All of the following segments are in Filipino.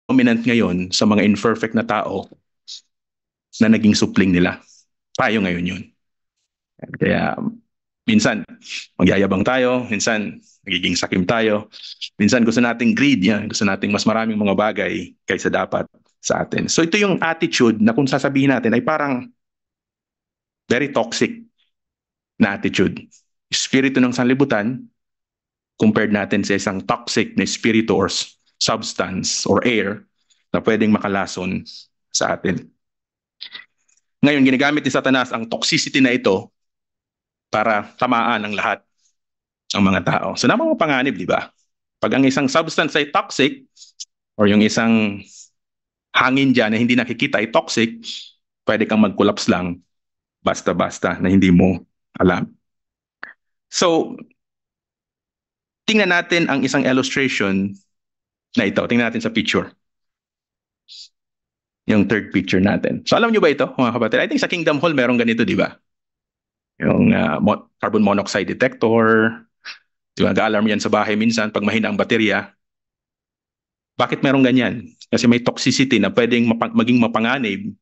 dominant ngayon sa mga imperfect na tao na naging supling nila. Tayo ngayon yun. Kaya minsan magyayabang tayo, minsan nagiging sakim tayo, minsan gusto nating greed, yan. Gusto nating mas maraming mga bagay kaysa dapat sa atin. So ito yung attitude na kung sasabihin natin ay parang very toxic na attitude. Espiritu ng sanlibutan compared natin sa isang toxic na espiritu or substance or air na pwedeng makalason sa atin. Ngayon, ginagamit ni Satanas ang toxicity na ito para tamaan ang lahat ng mga tao. So, panganib, di ba? Pag ang isang substance ay toxic or yung isang hangin dyan na hindi nakikita ay toxic, pwede kang mag-collapse lang basta-basta na hindi mo alam. So, tingnan natin ang isang illustration na ito. Tingnan natin sa picture. Yung third picture natin. So alam nyo ba ito, mga kapatid? I think sa Kingdom Hall meron ganito, di ba? Yung carbon monoxide detector. Di ba? Ga-alarm yan sa bahay minsan pag mahina ang baterya. Bakit meron ganyan? Kasi may toxicity na pwedeng maging mapanganib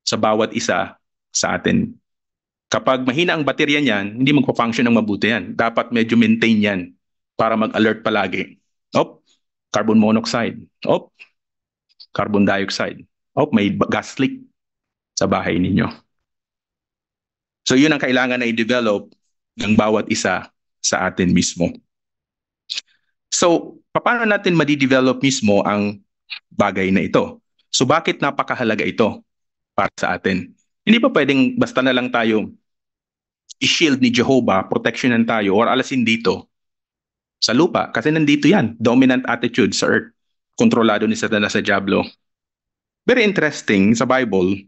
sa bawat isa sa atin. Kapag mahina ang baterya niyan, hindi magpa-function ng mabuti yan. Dapat medyo maintain yan para mag-alert palagi. Carbon monoxide. Carbon dioxide. May gas leak sa bahay ninyo. So yun ang kailangan na i-develop ng bawat isa sa atin mismo. So, paano natin madi-develop mismo ang bagay na ito? So bakit napakahalaga ito para sa atin? Hindi pa pwedeng basta na lang tayo i-shield ni Jehovah, protectionan tayo, or alasin dito sa lupa. Kasi nandito yan, dominant attitude sa earth. Kontrolado ni Satanas sa Diablo. Very interesting, sa Bible,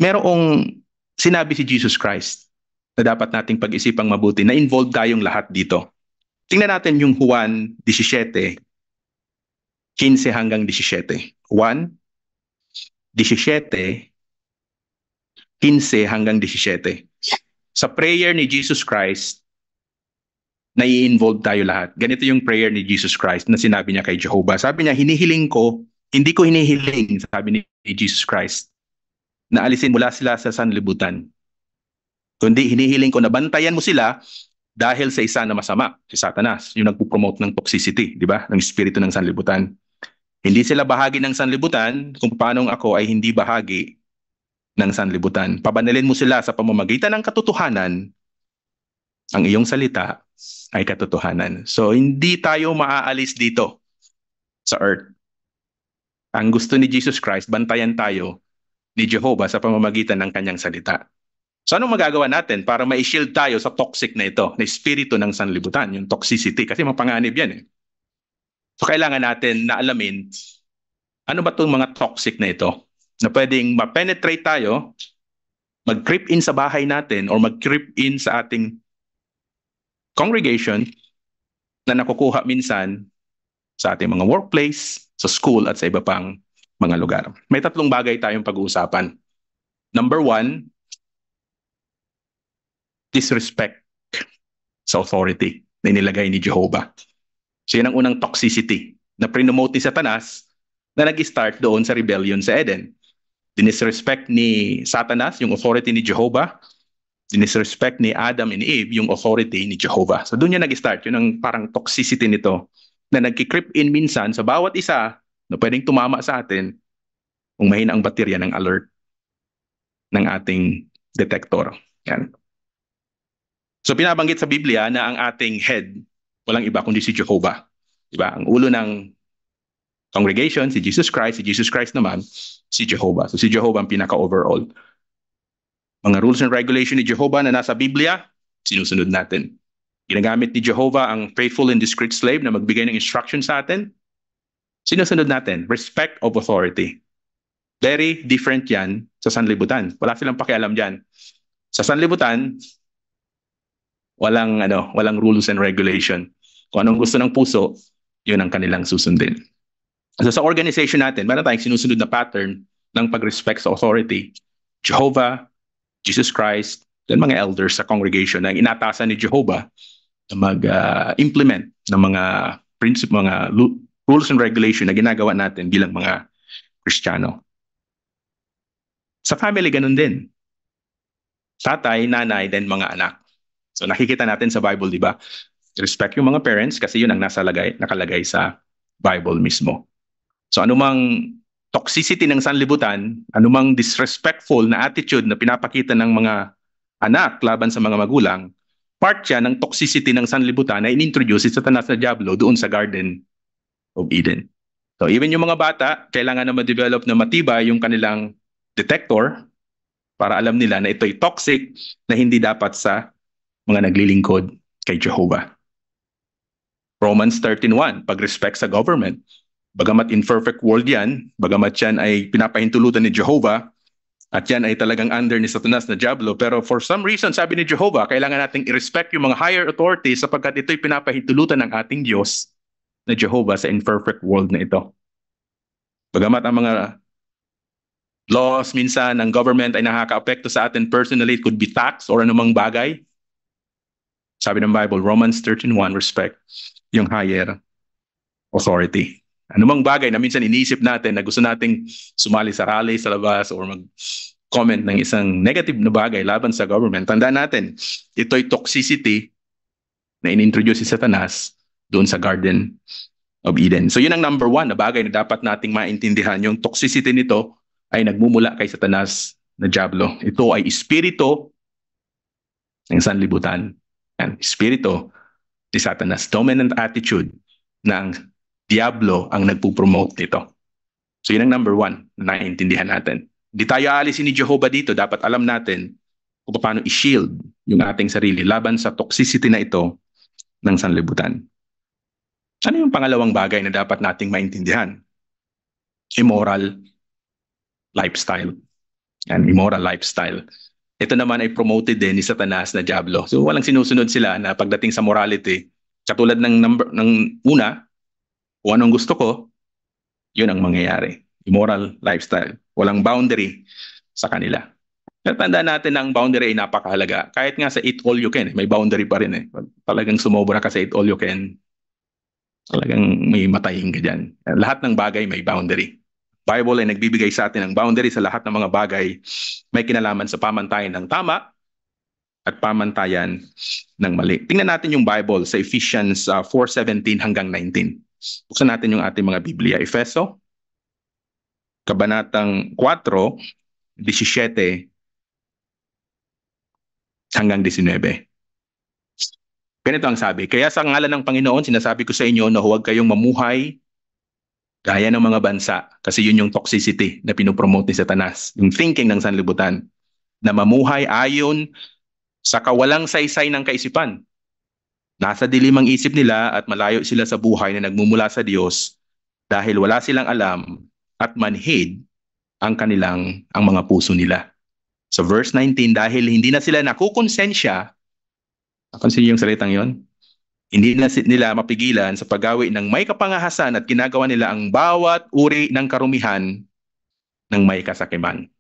merong sinabi si Jesus Christ na dapat nating pag-isipang mabuti na involved tayong lahat dito. Tingnan natin yung Juan 17, 15 hanggang 17. Juan 17, 15 hanggang 17. Sa prayer ni Jesus Christ, nai-involve tayo lahat. Ganito yung prayer ni Jesus Christ na sinabi niya kay Jehovah. Sabi niya, hindi ko hinihiling, sabi ni Jesus Christ, na alisin mula sila sa sanlibutan. Kundi hinihiling ko na bantayan mo sila dahil sa isa na masama, si Satanas, yung nagpo-promote ng toxicity, di ba? Ng espiritu ng sanlibutan. Hindi sila bahagi ng sanlibutan kung paano ako ay hindi bahagi ng sanlibutan. Pabanalin mo sila sa pamamagitan ng katotohanan. Ang iyong salita ay katotohanan. So, hindi tayo maaalis dito sa earth. Ang gusto ni Jesus Christ, bantayan tayo ni Jehovah sa pamamagitan ng kanyang salita. So anong magagawa natin para ma-shield tayo sa toxic na ito, na espiritu ng sanlibutan, yung toxicity, kasi mapanganib yan eh. So kailangan natin na alamin, ano ba itong mga toxic na ito, na pwedeng ma-penetrate tayo, mag-creep in sa bahay natin, or mag-creep in sa ating congregation, na nakukuha minsan sa ating mga workplace, sa school, at sa iba pang mga lugar. May tatlong bagay tayong pag-uusapan. Number 1, disrespect sa authority na inilagay ni Jehovah. So yan ang unang toxicity na prinomote ni Satanas na nag-start doon sa rebellion sa Eden. Dinisrespect ni Satanas yung authority ni Jehovah. Dinisrespect ni Adam and Eve yung authority ni Jehovah. So doon yan nag-start. Yun ang parang toxicity nito na nag-creep in minsan sa bawat isa na pwedeng tumama sa atin kung mahina ang baterya ng alert ng ating detector. Yan. So pinabanggit sa Biblia na ang ating head, walang iba kundi si Jehovah. Diba? Ang ulo ng congregation, si Jesus Christ naman, si Jehovah. So si Jehovah ang pinaka-overall. Mga rules and regulation ni Jehovah na nasa Biblia, sinusunod natin. Ginagamit ni Jehovah ang faithful and discreet slave na magbigay ng instruction sa atin. Sinusunod natin. Respect of authority. Very different yan sa sanlibutan. Wala silang pakialam dyan. Sa sanlibutan, walang rules and regulation. Kung anong gusto ng puso, yun ang kanilang susundin. So sa organization natin, meron tayong sinusunod na pattern ng pag-respect sa authority. Jehovah, Jesus Christ, then mga elders sa congregation na inatasan ni Jehovah na mag-implement ng mga principle, mga rules and regulation na ginagawa natin bilang mga Kristiyano. Sa family, ganun din. Tatay, nanay, then mga anak. So nakikita natin sa Bible, di ba? Respect yung mga parents kasi yun ang nakalagay sa Bible mismo. So anumang toxicity ng sanlibutan, anumang disrespectful na attitude na pinapakita ng mga anak laban sa mga magulang, part siya ng toxicity ng sanlibutan na inintroduce si Satanas na Diablo doon sa Garden of Eden. So even yung mga bata, kailangan na ma-develop na matibay yung kanilang detector para alam nila na ito'y toxic na hindi dapat sa mga naglilingkod kay Jehovah. Romans 13:1, pag-respect sa government. Bagamat imperfect world yan, bagamat yan ay pinapahintulutan ni Jehovah, at yan ay talagang under ni Satanas na Diablo, pero for some reason, sabi ni Jehovah, kailangan nating i-respect yung mga higher authorities sapagkat ito'y pinapahintulutan ng ating Diyos na Jehovah sa imperfect world na ito. Bagamat ang mga laws minsan ng government ay nakaka-apekto sa atin personally, it could be tax or anumang bagay. Sabi ng Bible, Romans 13:1, respect yung higher authority. Anumang bagay na minsan iniisip natin na gusto nating sumali sa rally sa labas or mag-comment ng isang negative na bagay laban sa government, tandaan natin, ito'y toxicity na inintroduce si Satanas doon sa Garden of Eden. So yun ang number one na bagay na dapat nating maintindihan. Yung toxicity nito ay nagmumula kay Satanas na Diablo. Ito ay espiritu ng sanlibutan. Yan, espiritu ni Satanas. Dominant attitude ng Diablo ang nagpupromote nito. So yun ang number one na naiintindihan natin. Hindi tayo aalisin ni Jehovah dito. Dapat alam natin kung paano i-shield yung ating sarili laban sa toxicity na ito ng sanlibutan. Ano yung pangalawang bagay na dapat nating maintindihan? Immoral lifestyle. Yan, immoral lifestyle. Ito naman ay promoted din ni Satanas na Diablo. So walang sinusunod sila na pagdating sa morality. Katulad ng una, kung anong gusto ko, yun ang mangyayari. Immoral lifestyle. Walang boundary sa kanila. Pero tandaan natin na ang boundary ay napakahalaga. Kahit nga sa eat all you can, may boundary pa rin eh. Talagang sumobra ka sa eat all you can, talagang may matayin ka dyan. Lahat ng bagay may boundary. Bible ay nagbibigay sa atin ng boundary sa lahat ng mga bagay may kinalaman sa pamantayan ng tama at pamantayan ng mali. Tingnan natin yung Bible sa Ephesians 4:17 hanggang 19. Buksan natin yung ating mga Biblia. Efeso, Kabanatang 4:17 hanggang 19. Ganito ang sabi, kaya sa ngalan ng Panginoon, sinasabi ko sa inyo na huwag kayong mamuhay gaya ng mga bansa. Kasi yun yung toxicity na pinopromote ni Satanas. Yung thinking ng sanlibutan na mamuhay ayon sa kawalang saysay ng kaisipan. Nasa dilim ang isip nila at malayo sila sa buhay na nagmumula sa Diyos dahil wala silang alam at manhid ang mga puso nila. Sa verse 19, dahil hindi na sila nakukonsensya, napansin niyo yung salitang yon? Hindi na nila mapigilan sa paggawi ng may kapangahasan at ginagawa nila ang bawat uri ng karumihan ng may kasakiman.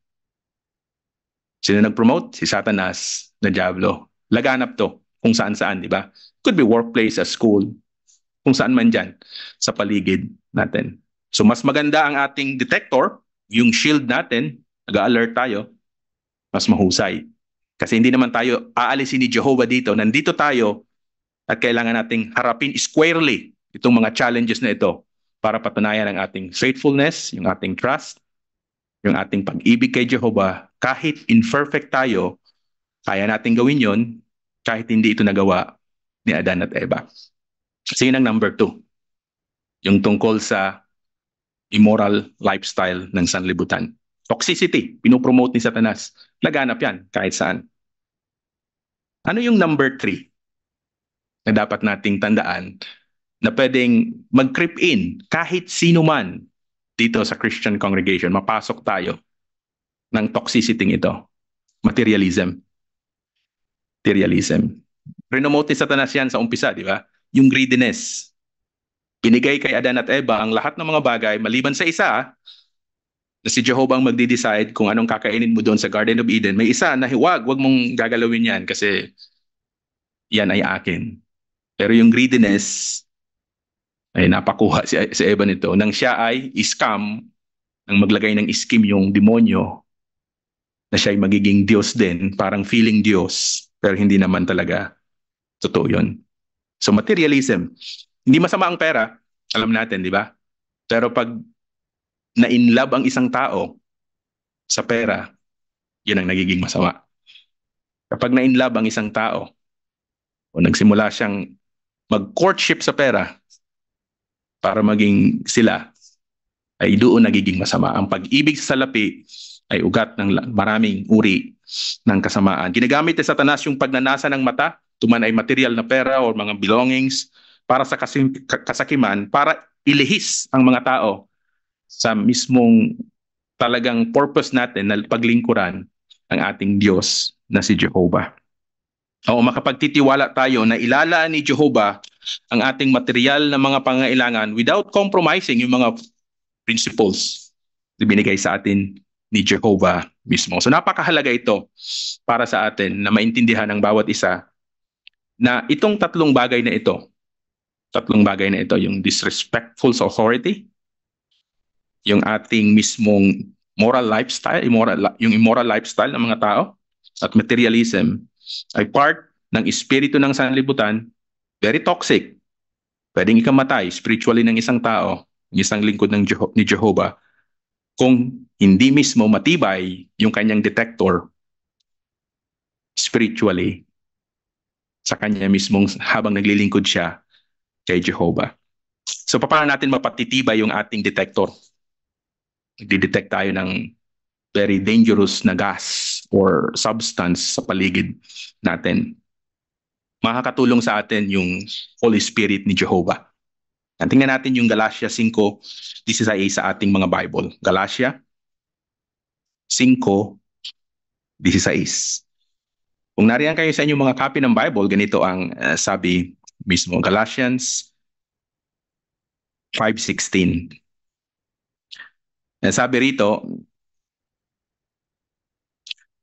Sino nag-promote? Si Satanas na Diablo. Laganap to kung saan-saan, di ba? Could be workplace, a school, kung saan man dyan sa paligid natin. So mas maganda ang ating detector, yung shield natin, nag-alert tayo, mas mahusay. Kasi hindi naman tayo aalisin ni Jehovah dito. Nandito tayo at kailangan nating harapin squarely itong mga challenges na ito para patunayan ang ating faithfulness, yung ating trust, yung ating pag-ibig kay Jehovah. Kahit imperfect tayo, kaya nating gawin yon kahit hindi ito nagawa ni Adan at Eva. Kasi yun ang number 2. Yung tungkol sa immoral lifestyle ng sanlibutan. Toxicity, pinopromote ni Satanas. Laganap yan kahit saan. Ano yung number 3 na dapat nating tandaan na pwedeng mag-creep in kahit sino man dito sa Christian congregation, mapasok tayo ng toxicity ito. Materialism. Materialism. Rinomote ni Satanas yan sa umpisa, di ba? Yung greediness. Binigay kay Adan at Eva ang lahat ng mga bagay maliban sa isa na si Jehovah ang magde-decide kung anong kakainin mo doon sa Garden of Eden. May isa na wag mong gagalawin yan kasi yan ay akin. Pero yung greediness, ay napakuha si Eva nito nang siya ay scam, nang maglagay ng scheme yung demonyo na siya ay magiging Diyos din, parang feeling Diyos, pero hindi naman talaga totoo yun. So materialism, hindi masama ang pera, alam natin, di ba? Pero pag na-inlove ang isang tao sa pera, yun ang nagiging masama. Kapag na-inlove ang isang tao o nagsimula siyang mag-courtship sa pera para maging sila, ay doon nagiging masama. Ang pag-ibig sa salapi ay ugat ng maraming uri ng kasamaan. Ginagamit ni Satanas yung pagnanasa ng mata, tuman ay material na pera o mga belongings, para sa kasakiman, para ilihis ang mga tao sa mismong talagang purpose natin na paglingkuran ang ating Diyos na si Jehovah. O makapagtitiwala tayo na ilalaan ni Jehovah ang ating material na mga pangailangan without compromising yung mga principles na binigay sa atin ni Jehovah mismo. So napakahalaga ito para sa atin na maintindihan ng bawat isa na itong tatlong bagay na ito, yung disrespectful sa authority, yung ating mismong moral lifestyle, yung immoral lifestyle ng mga tao, at materialism ay part ng espiritu ng sanlibutan, very toxic. Pwedeng ikamatay spiritually ng isang tao, ng isang lingkod ni Jehovah, kung hindi mismo matibay yung kanyang detector spiritually sa kanya mismong habang naglilingkod siya kay Jehovah. So paano natin mapatitibay yung ating detector? Nagdi-detect tayo ng very dangerous na gas or substance sa paligid natin. Makakatulong sa atin yung Holy Spirit ni Jehovah. Tingnan natin yung Galatia 5:16 sa ating mga Bible. Galatia 5:16. Kung nariyan kayo sa inyong mga copy ng Bible, ganito ang sabi mismo. Galatians 5:16. Sabi rito,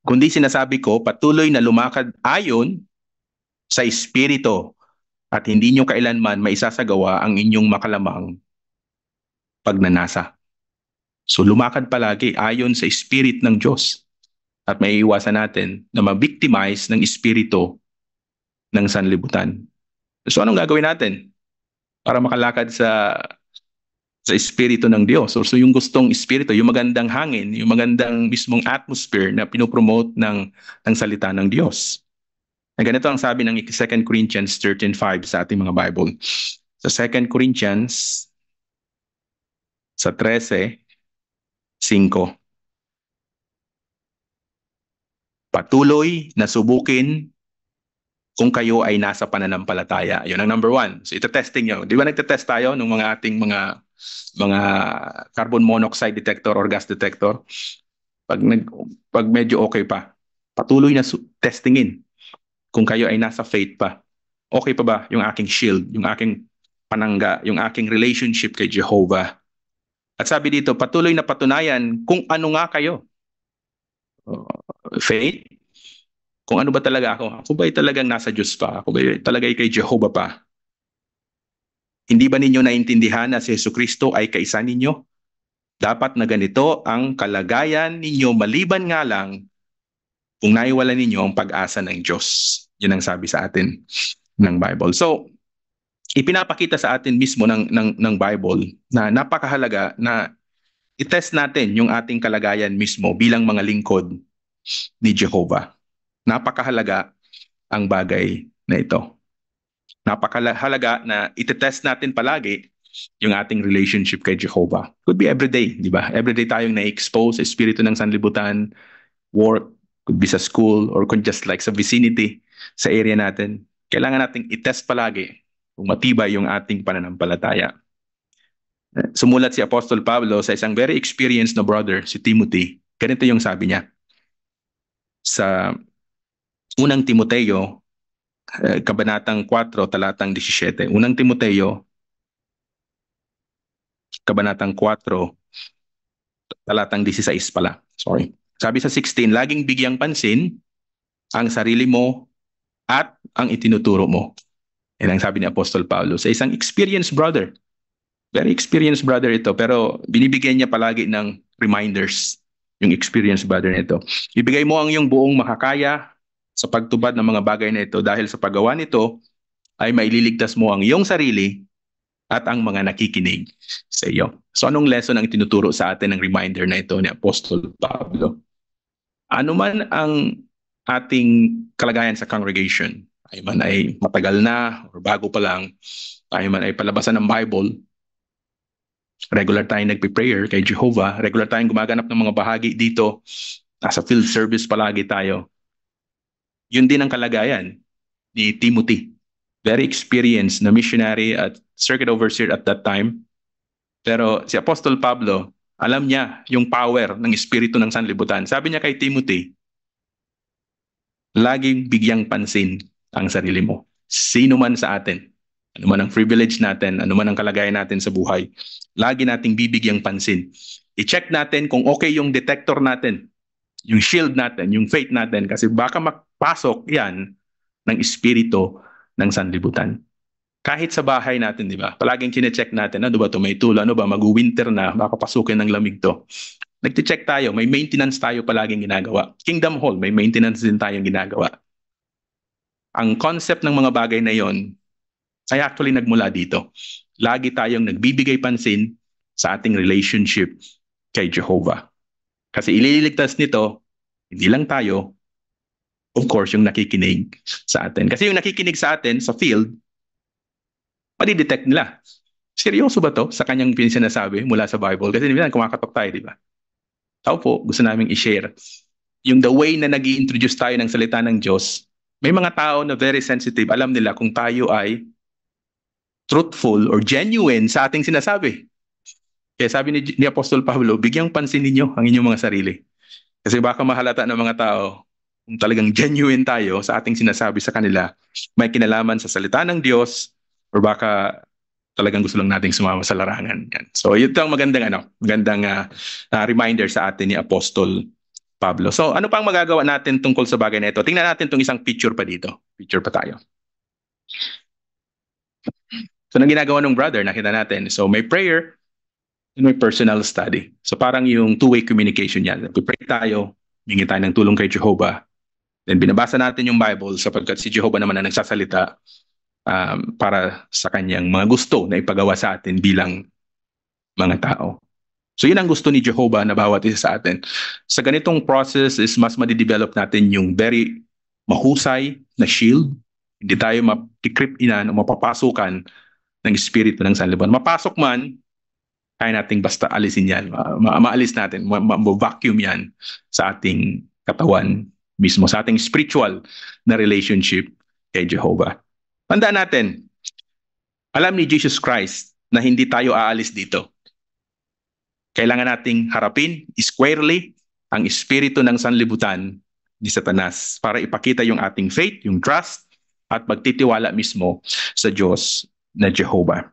kundi sinasabi ko, patuloy na lumakad ayon sa Espiritu at hindi nyo kailanman maisasagawa ang inyong makalamang pagnanasa. So lumakad palagi ayon sa Spirit ng Diyos at may iwasan natin na mabiktimize ng Espiritu ng sanlibutan. So anong gagawin natin para makalakad sa Espiritu ng Diyos? So yung gustong Espiritu, yung magandang hangin, yung magandang mismong atmosphere na pinopromote ng salita ng Diyos. Na ganito ang sabi ng 2 Corinthians 13:5 sa ating mga Bible. Sa 2 Corinthians sa 13:5, patuloy na subukin kung kayo ay nasa pananampalataya. Yun ang number one. So ito-testing nyo. Di ba nagtetest tayo ng mga ating mga carbon monoxide detector or gas detector? Pag medyo okay pa, patuloy na testingin kung kayo ay nasa faith pa. Okay pa ba yung aking shield, yung aking panangga, yung aking relationship kay Jehovah? At sabi dito, patuloy na patunayan kung ano nga kayo. Faith? Kung ano ba talaga ako? Ako ba ay talagang nasa Diyos pa? Ako ba ay talaga ay kay Jehovah pa? Hindi ba ninyo naintindihan na si Jesucristo ay kaisa ninyo? Dapat na ganito ang kalagayan ninyo maliban nga lang kung naiwala ninyo ang pag-asa ng Diyos. Yun ang sabi sa atin ng Bible. So, ipinapakita sa atin mismo ng Bible na napakahalaga na i-test natin yung ating kalagayan mismo bilang mga lingkod ni Jehovah. Napakahalaga ang bagay na ito. Napakahalaga na iti-test natin palagi yung ating relationship kay Jehovah. Could be everyday, di ba? Everyday tayong na-expose sa espiritu ng sanlibutan, work, could be sa school, or kung just like sa vicinity, sa area natin. Kailangan nating i-test palagi kung matibay yung ating pananampalataya. Sumulat si Apostol Pablo sa isang very experienced na brother, si Timothy. Ganito yung sabi niya. Sa unang Timoteo, Kabanatang 4, talatang 17. Unang Timoteo, Kabanatang 4, talatang 16 pala. Sorry. Sabi sa 16, laging bigyang pansin ang sarili mo at ang itinuturo mo. Yan ang sabi ni Apostol Paulo sa isang experienced brother. Very experienced brother ito, pero binibigyan niya palagi ng reminders yung experienced brother nito. Ibigay mo ang iyong buong makakaya sa pagtubad ng mga bagay na ito dahil sa paggawa nito ay maililigtas mo ang iyong sarili at ang mga nakikinig sa iyo. So anong lesson ang tinuturo sa atin ng reminder na ito ni Apostol Pablo? Ano man ang ating kalagayan sa congregation, ay man ay matagal na or bago pa lang, tayo man ay palabasan ng Bible, regular tayong nagpe-prayer kay Jehovah, regular tayong gumaganap ng mga bahagi dito, nasa field service palagi tayo. Yun din ang kalagayan ni Timothy. Very experienced na missionary at circuit overseer at that time. Pero si Apostol Pablo, alam niya yung power ng Espiritu ng Sanlibutan. Sabi niya kay Timothy, laging bigyang pansin ang sarili mo. Sino man sa atin, ano man ang privilege natin, ano man ang kalagayan natin sa buhay, lagi nating bibigyang pansin. I-check natin kung okay yung detector natin, yung shield natin, yung faith natin, kasi baka makpasok yan ng Espiritu ng Sanlibutan. Kahit sa bahay natin, di ba? Palaging chine-check natin, ano ba to? May tulo, ano ba? Mag-winter na, baka pasukin ng lamig to. Nagti-check tayo, may maintenance tayo palaging ginagawa. Kingdom Hall, may maintenance din tayong ginagawa. Ang concept ng mga bagay na yon ay actually nagmula dito. Lagi tayong nagbibigay pansin sa ating relationship kay Jehovah. Kasi ililigtas nito, hindi lang tayo, of course, yung nakikinig sa atin. Kasi yung nakikinig sa atin sa field, madidetect nila. Seryoso ba to sa kanyang sinasabi mula sa Bible? Kasi minsan kumakatok tayo, di ba? Tao po, gusto naming i-share. Yung the way na nag introduce tayo ng salita ng Diyos, may mga tao na very sensitive. Alam nila kung tayo ay truthful or genuine sa ating sinasabi. Kaya sabi ni Apostol Pablo, bigyang pansin ninyo ang inyong mga sarili. Kasi baka mahalata ng mga tao kung talagang genuine tayo sa ating sinasabi sa kanila, may kinalaman sa salita ng Diyos or baka talagang gusto lang nating sumama sa larangan. Yan. So ito ang magandang reminder sa atin ni Apostol Pablo. So ano pang magagawa natin tungkol sa bagay na ito? Tingnan natin itong isang picture pa dito. Picture pa tayo. So nang ginagawa ng brother, nakita natin. So may prayer and may personal study. So parang yung two-way communication yan. Pray tayo, hingi tayo ng tulong kay Jehovah. Then binabasa natin yung Bible sapagkat si Jehovah naman ang nagsasalita para sa kanyang mga gusto na ipagawa sa atin bilang mga tao. So yun ang gusto ni Jehovah na bawat isa sa atin. Sa ganitong process is mas madidevelop natin yung very mahusay na shield. Hindi tayo mapikrip-inan o mapapasukan ng Espiritu ng Sanlibutan. Mapasok man, kaya nating basta alisin yan. Maalis natin, ma-vacuum yan sa ating katawan mismo, sa ating spiritual na relationship kay Jehovah. Tandaan natin, alam ni Jesus Christ na hindi tayo aalis dito. Kailangan nating harapin squarely ang espiritu ng sanlibutan ni Satanas para ipakita yung ating faith, yung trust, at magtitiwala mismo sa Diyos na Jehovah.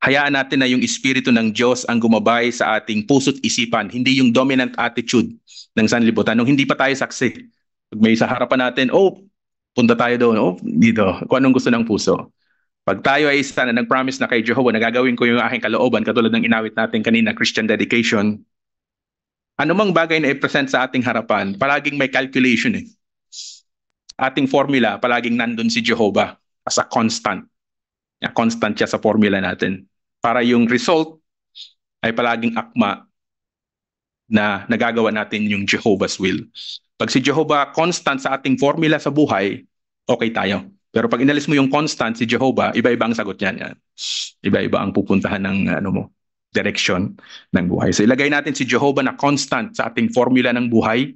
Hayaan natin na yung espiritu ng Diyos ang gumabay sa ating puso't isipan, hindi yung dominant attitude ng sanlibutan. Nung hindi pa tayo saksi, pag may sa harapan natin, punta tayo doon, dito, kung anong gusto ng puso. Pag tayo ay isa na nag-promise na kay Jehovah na gagawin ko yung aking kalooban, katulad ng inawit natin kanina, Christian dedication, anumang bagay na i-present sa ating harapan, palaging may calculation eh. Ating formula, palaging nandun si Jehovah as a constant. Constant siya sa formula natin. Para yung result ay palaging akma na nagagawa natin yung Jehovah's will. Pag si Jehovah constant sa ating formula sa buhay, okay tayo. Pero pag inalis mo yung constant si Jehovah, iba-iba ang sagot niyan. Iba-iba ang pupuntahan ng direction ng buhay. So ilagay natin si Jehovah na constant sa ating formula ng buhay.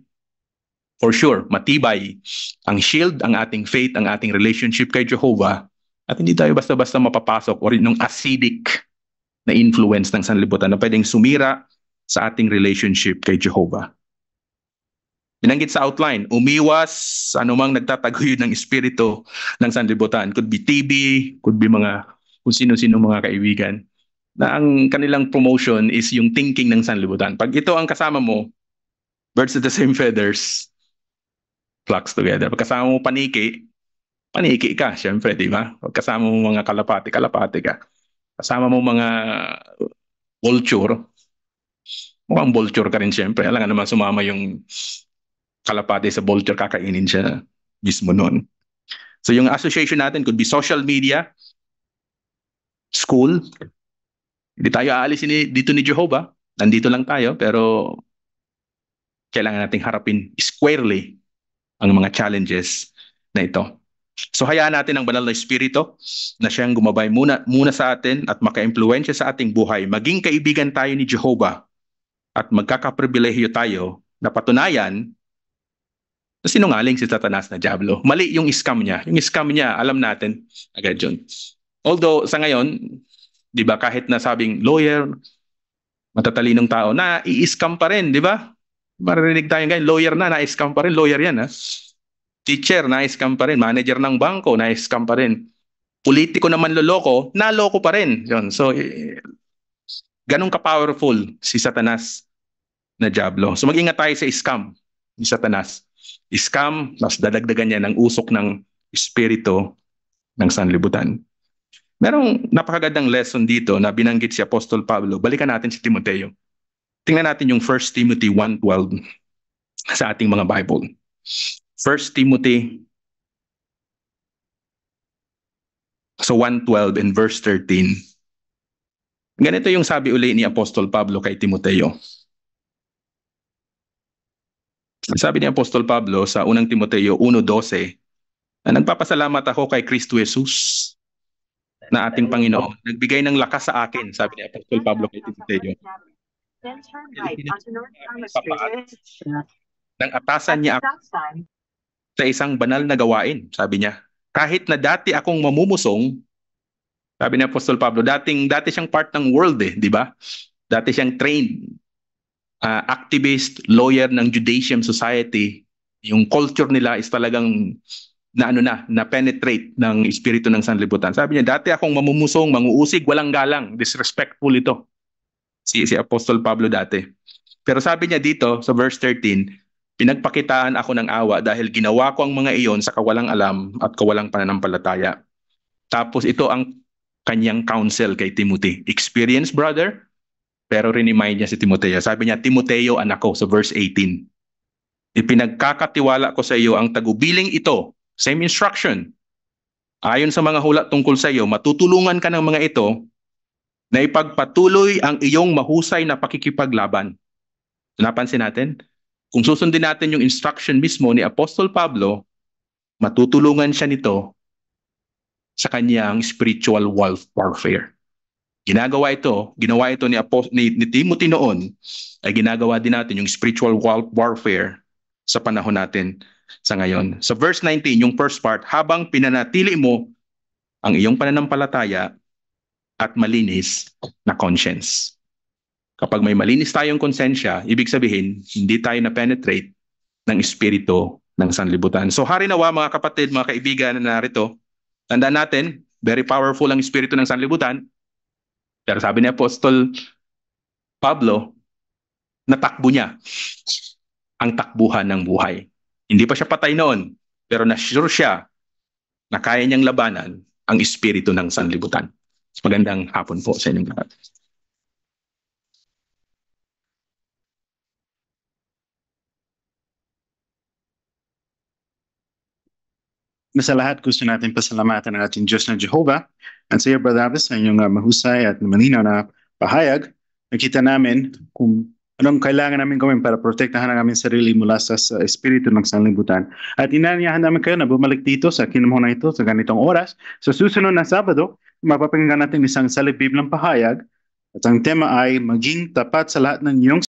For sure, matibay ang shield, ang ating faith, ang ating relationship kay Jehovah. At hindi tayo basta-basta mapapasok o rin ng acidic na influence ng sanlibutan na pwedeng sumira sa ating relationship kay Jehovah. Binanggit sa outline, umiwas anumang nagtataguyod ng espiritu ng sanlibutan. Could be TB, could be mga kung sino-sino mga kaibigan. Na ang kanilang promotion is yung thinking ng sanlibutan. Pag ito ang kasama mo, birds of the same feathers, flocks together. Pag kasama mo paniki ka, syempre, di ba? Pag kasama mo mga kalapati, kalapati ka. kasama mo mga vulture, mukhang vulture ka rin siyempre. Alam nga naman sumama yung kalapate sa vulture, kakainin siya mismo noon. So yung association natin could be social media, school. Hindi tayo aalisin dito ni Jehovah. Nandito lang tayo, pero kailangan nating harapin squarely ang mga challenges na ito. So hayaan natin ang banal na espiritu na siyang gumabay muna sa atin at maka-impluwensya sa ating buhay. Maging kaibigan tayo ni Jehovah at magkakapribilehiyo tayo na patunayan na sinungaling si Satanas na Diablo. Mali yung scam niya. Yung scam niya, alam natin agad yun. Although sa ngayon, di ba, kahit na sabing lawyer, matatalinong tao, na i-scam pa rin, di ba? Maririnig tayo ngayon, lawyer na-scam pa rin, lawyer yan, ha? Teacher, na-scam pa rin. Manager ng bangko, na-scam pa rin. Politiko naman loloko, naloko pa rin. Yun. So, ganun ka-powerful si Satanas na Diablo. So, mag-ingat tayo sa scam ni Satanas. Scam, mas dadagdagan niya ng usok ng espiritu ng sanlibutan. Merong napakagandang lesson dito na binanggit si Apostol Pablo. Balikan natin si Timoteo. Tingnan natin yung 1 Timothy 1:12 sa ating mga Bible. 1 Timothy 1:12 and verse 13. Ganito yung sabi uli ni Apostol Pablo kay Timoteo. Sabi ni Apostol Pablo sa unang Timoteo 1:12, na nagpapasalamat ako kay Kristo Jesus na ating Panginoon. Nagbigay ng lakas sa akin, sabi ni Apostol Pablo kay Timoteo. Nang atasan niya ako sa isang banal na gawain, sabi niya. Kahit na dati akong mamumusong, sabi ni Apostol Pablo, dati siyang part ng world di ba? Dati siyang trained activist, lawyer ng Judaism Society. Yung culture nila is talagang na penetrate ng espiritu ng sanlibutan. Sabi niya, dati akong mamumusong, manguusig, walang galang, disrespectful ito. Si Apostol Pablo dati. Pero sabi niya dito sa verse 13, pinagpakitaan ako ng awa dahil ginawa ko ang mga iyon sa kawalang alam at kawalang pananampalataya. Tapos ito ang kanyang counsel kay Timothy. Experience, brother, pero remind niya si Timoteo. Sabi niya, Timoteo, anak ko, sa verse 18. Ipinagkakatiwala ko sa iyo ang tagubiling ito. Same instruction. Ayon sa mga hula tungkol sa iyo, matutulungan ka ng mga ito na ipagpatuloy ang iyong mahusay na pakikipaglaban. Napansin natin? Kung susundin natin yung instruction mismo ni Apostol Pablo, matutulungan siya nito sa kanyang spiritual warfare. Ginawa ito ni Timothy noon, ay ginagawa din natin yung spiritual warfare sa panahon natin sa ngayon. Sa verse 19, yung first part, habang pinanatili mo ang iyong pananampalataya at malinis na conscience. Kapag may malinis tayong konsensya, ibig sabihin, hindi tayo na-penetrate ng espiritu ng sanlibutan. So hari nawa mga kapatid, mga kaibigan na narito, tandaan natin, very powerful ang espiritu ng sanlibutan. Pero sabi ni Apostol Pablo, natakbo niya ang takbuhan ng buhay. Hindi pa siya patay noon, pero na-sure siya na kaya niyang labanan ang espiritu ng sanlibutan. Magandang hapon po sa inyong lahat. Sa lahat, gusto natin pasalamatan ang ating Diyos na Jehovah at sa iyo, Brother Abbas, sa inyong mahusay at malinaw na pahayag. Nakita namin kung anong kailangan namin gawin para protektahan ang aming sarili mula sa espiritu ng sanlibutan. At inanyahan namin kayo na bumalik dito sa kinamuna ito sa ganitong oras. Sa susunod na Sabado, mapapakinggan natin isang salib biblang pahayag at ang tema ay maging tapat sa lahat ng iyong